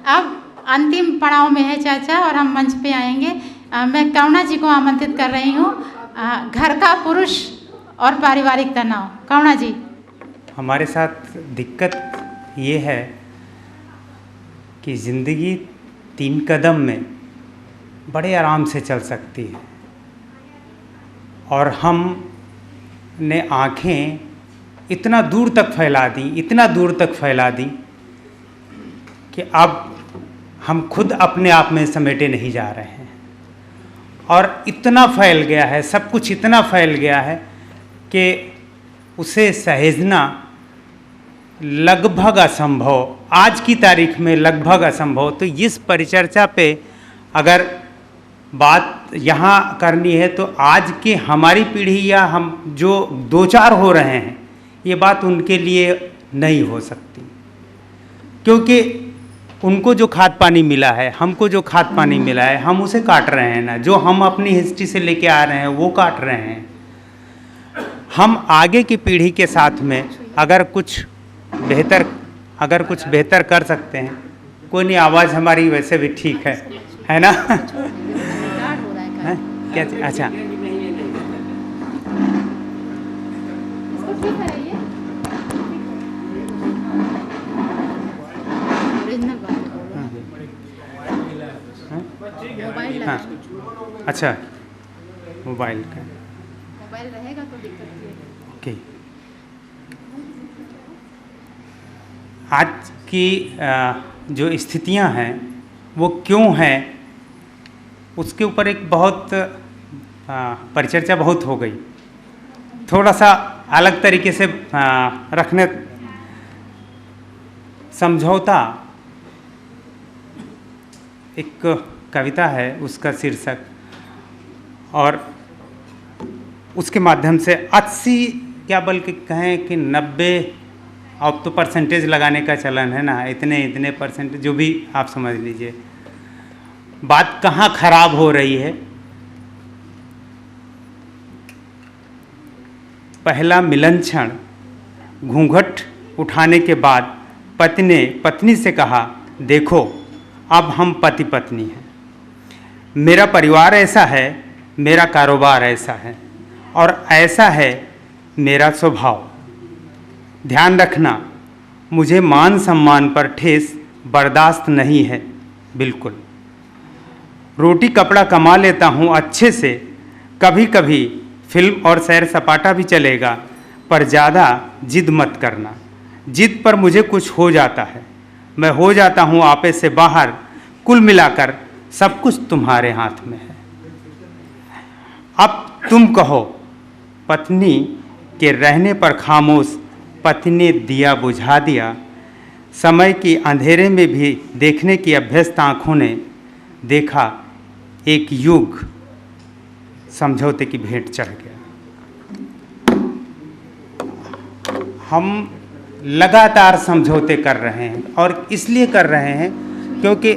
अब अंतिम पड़ाव में है चाचा और हम मंच पे आएंगे। मैं करुणा जी को आमंत्रित कर रही हूँ। घर का पुरुष और पारिवारिक तनाव, करुणा जी। हमारे साथ दिक्कत ये है कि ज़िंदगी 3 कदम में बड़े आराम से चल सकती है और हमने आँखें इतना दूर तक फैला दी कि अब हम खुद अपने आप में समेटे नहीं जा रहे हैं और इतना फैल गया है, सब कुछ इतना फैल गया है कि उसे सहेजना लगभग असंभव, आज की तारीख में लगभग असंभव। तो इस परिचर्चा पे अगर बात यहाँ करनी है तो आज की हमारी पीढ़ी या हम जो 2-4 हो रहे हैं, ये बात उनके लिए नहीं हो सकती, क्योंकि उनको जो खाद पानी मिला है, हमको जो खाद पानी मिला है, हम उसे काट रहे हैं ना। जो हम अपनी हिस्ट्री से लेके आ रहे हैं वो काट रहे हैं। हम आगे की पीढ़ी के साथ में अगर कुछ बेहतर कर सकते हैं, कोई नहीं, आवाज़ हमारी वैसे भी ठीक है ना? क्या? अच्छा, हाँ, अच्छा, मोबाइल रहेगा तो दिक्कत नहीं। ओके, आज की जो स्थितियां हैं वो क्यों हैं, उसके ऊपर एक बहुत परिचर्चा बहुत हो गई। थोड़ा सा अलग तरीके से रखने, समझौता एक कविता है, उसका शीर्षक, और उसके माध्यम से 80 क्या बल्कि कहें कि 90, अब तो परसेंटेज लगाने का चलन है ना, इतने परसेंटेज, जो भी आप समझ लीजिए बात कहाँ खराब हो रही है। पहला मिलन क्षण, घूंघट उठाने के बाद पति ने पत्नी से कहा, देखो अब हम पति पत्नी हैं, मेरा परिवार ऐसा है, मेरा कारोबार ऐसा है और ऐसा है मेरा स्वभाव। ध्यान रखना, मुझे मान सम्मान पर ठेस बर्दाश्त नहीं है बिल्कुल। रोटी कपड़ा कमा लेता हूँ अच्छे से, कभी कभी फिल्म और सैर सपाटा भी चलेगा, पर ज़्यादा जिद मत करना। जिद पर मुझे कुछ हो जाता है, मैं हो जाता हूँ आपे से बाहर, कुल मिलाकर सब कुछ तुम्हारे हाथ में है। अब तुम कहो, पत्नी के रहने पर खामोश पति ने दिया बुझा दिया, समय की अंधेरे में भी देखने की अभ्यस्त आँखों ने देखा, एक युग समझौते की भेंट चढ़ गया। हम लगातार समझौते कर रहे हैं और इसलिए कर रहे हैं क्योंकि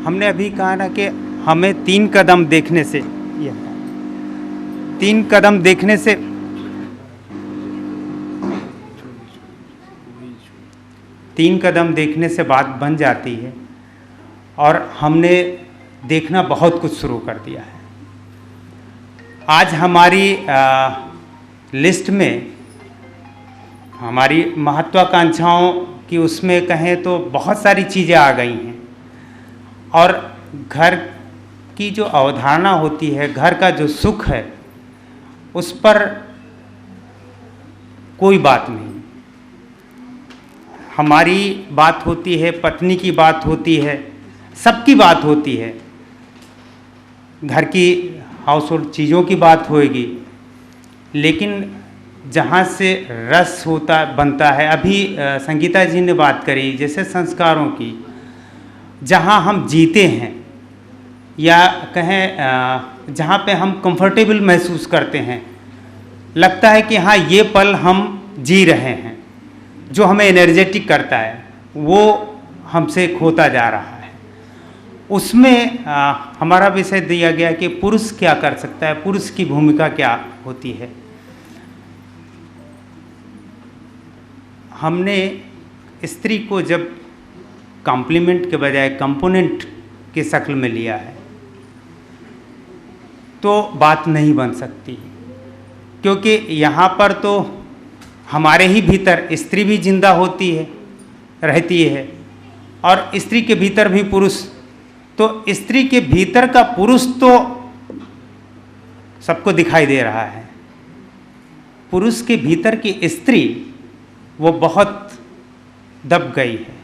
हमने अभी कहा ना कि हमें 3 कदम देखने से, 3 कदम देखने से, तीन कदम देखने से बात बन जाती है और हमने देखना बहुत कुछ शुरू कर दिया है। आज हमारी लिस्ट में हमारी महत्वाकांक्षाओं की उसमें कहें तो बहुत सारी चीज़ें आ गई हैं और घर की जो अवधारणा होती है, घर का जो सुख है, उस पर कोई बात नहीं। हमारी बात होती है, पत्नी की बात होती है, सबकी बात होती है, घर की हाउस होल्ड चीज़ों की बात होएगी, लेकिन जहाँ से रस होता बनता है, अभी संगीता जी ने बात करी जैसे संस्कारों की, जहाँ हम जीते हैं या कहें जहाँ पे हम कंफर्टेबल महसूस करते हैं, लगता है कि हाँ ये पल हम जी रहे हैं, जो हमें एनर्जेटिक करता है वो हमसे खोता जा रहा है। उसमें हमारा विषय दिया गया कि पुरुष क्या कर सकता है, पुरुष की भूमिका क्या होती है। हमने स्त्री को जब कॉम्प्लीमेंट के बजाय कंपोनेंट की शक्ल में लिया है तो बात नहीं बन सकती, क्योंकि यहाँ पर तो हमारे ही भीतर स्त्री भी जिंदा होती है, रहती है, और स्त्री के भीतर भी पुरुष। तो स्त्री के भीतर का पुरुष तो सबको दिखाई दे रहा है, पुरुष के भीतर की स्त्री वो बहुत दब गई है।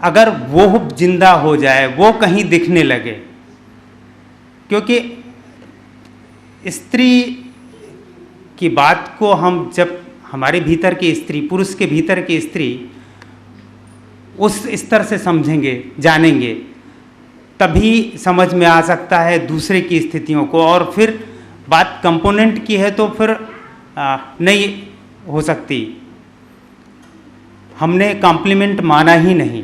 अगर वो जिंदा हो जाए, वो कहीं दिखने लगे, क्योंकि स्त्री की बात को हम जब हमारे भीतर की स्त्री, पुरुष के भीतर की स्त्री उस स्तर से समझेंगे, जानेंगे, तभी समझ में आ सकता है दूसरे की स्थितियों को। और फिर बात कंपोनेंट की है तो फिर नहीं हो सकती। हमने कॉम्प्लीमेंट माना ही नहीं।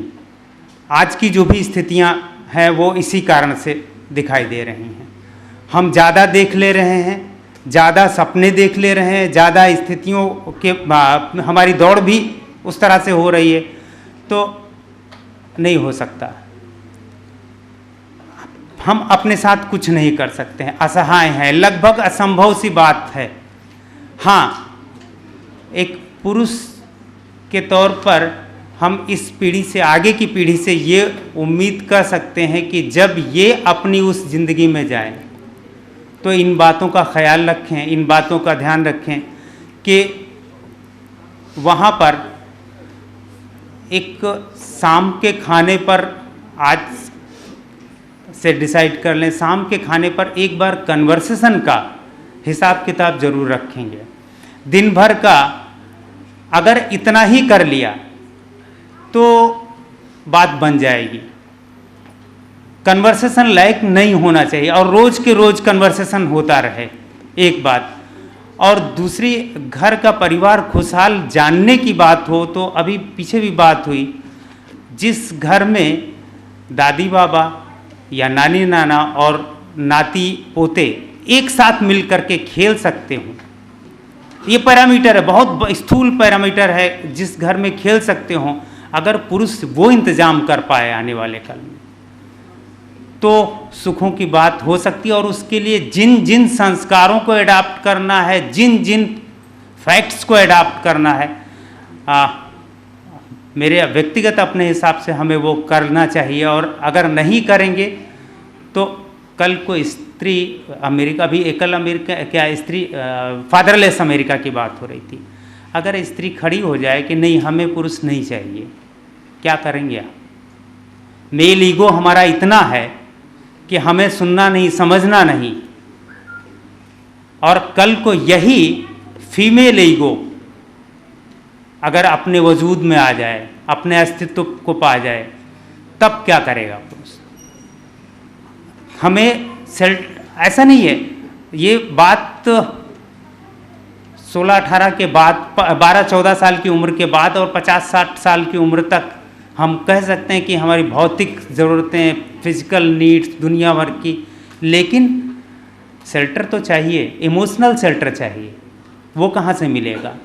आज की जो भी स्थितियां हैं वो इसी कारण से दिखाई दे रही हैं। हम ज़्यादा देख ले रहे हैं, ज़्यादा सपने देख ले रहे हैं, ज़्यादा स्थितियों के हमारी दौड़ भी उस तरह से हो रही है, तो नहीं हो सकता। हम अपने साथ कुछ नहीं कर सकते हैं, असहाय हैं, लगभग असंभव सी बात है। हाँ, एक पुरुष के तौर पर हम इस पीढ़ी से, आगे की पीढ़ी से ये उम्मीद कर सकते हैं कि जब ये अपनी उस ज़िंदगी में जाए तो इन बातों का ख्याल रखें, इन बातों का ध्यान रखें कि वहाँ पर एक शाम के खाने पर, आज से डिसाइड कर लें, शाम के खाने पर एक बार कन्वर्सेशन का हिसाब किताब जरूर रखेंगे। दिन भर का अगर इतना ही कर लिया तो बात बन जाएगी। कन्वर्सेशन लायक नहीं होना चाहिए और रोज़ के रोज़ कन्वर्सेशन होता रहे, एक बात। और दूसरी, घर का परिवार खुशहाल जानने की बात हो तो अभी पीछे भी बात हुई, जिस घर में दादी बाबा या नानी नाना और नाती पोते एक साथ मिल करके खेल सकते हों, ये पैरामीटर है, बहुत स्थूल पैरामीटर है, जिस घर में खेल सकते हों, अगर पुरुष वो इंतजाम कर पाए आने वाले कल में तो सुखों की बात हो सकती है। और उसके लिए जिन जिन संस्कारों को एडाप्ट करना है, जिन जिन फैक्ट्स को एडाप्ट करना है, मेरे व्यक्तिगत अपने हिसाब से हमें वो करना चाहिए। और अगर नहीं करेंगे तो कल को स्त्री, अमेरिका भी एकल अमेरिका, क्या स्त्री, फादरलेस अमेरिका की बात हो रही थी, अगर स्त्री खड़ी हो जाए कि नहीं हमें पुरुष नहीं चाहिए, क्या करेंगे आप? मेल ईगो हमारा इतना है कि हमें सुनना नहीं, समझना नहीं। और कल को यही फीमेल ईगो अगर अपने वजूद में आ जाए, अपने अस्तित्व को पा जाए, तब क्या करेगा पुरुष? हमें ऐसा नहीं है, ये बात 16-18 के बाद, 12-14 साल की उम्र के बाद और 50-60 साल की उम्र तक हम कह सकते हैं कि हमारी भौतिक ज़रूरतें, फिजिकल नीड्स दुनिया भर की, लेकिन शेल्टर तो चाहिए, इमोशनल शेल्टर चाहिए। वो कहाँ से मिलेगा?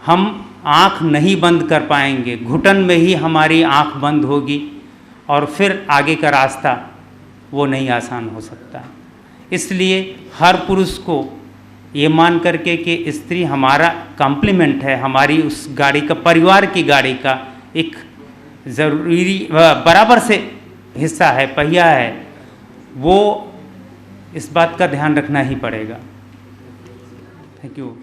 हम आँख नहीं बंद कर पाएंगे, घुटन में ही हमारी आँख बंद होगी और फिर आगे का रास्ता वो नहीं आसान हो सकता। इसलिए हर पुरुष को ये मान करके कि स्त्री हमारा कॉम्प्लीमेंट है, हमारी उस गाड़ी का, परिवार की गाड़ी का एक ज़रूरी बराबर से हिस्सा है, पहिया है, वो इस बात का ध्यान रखना ही पड़ेगा। Thank you.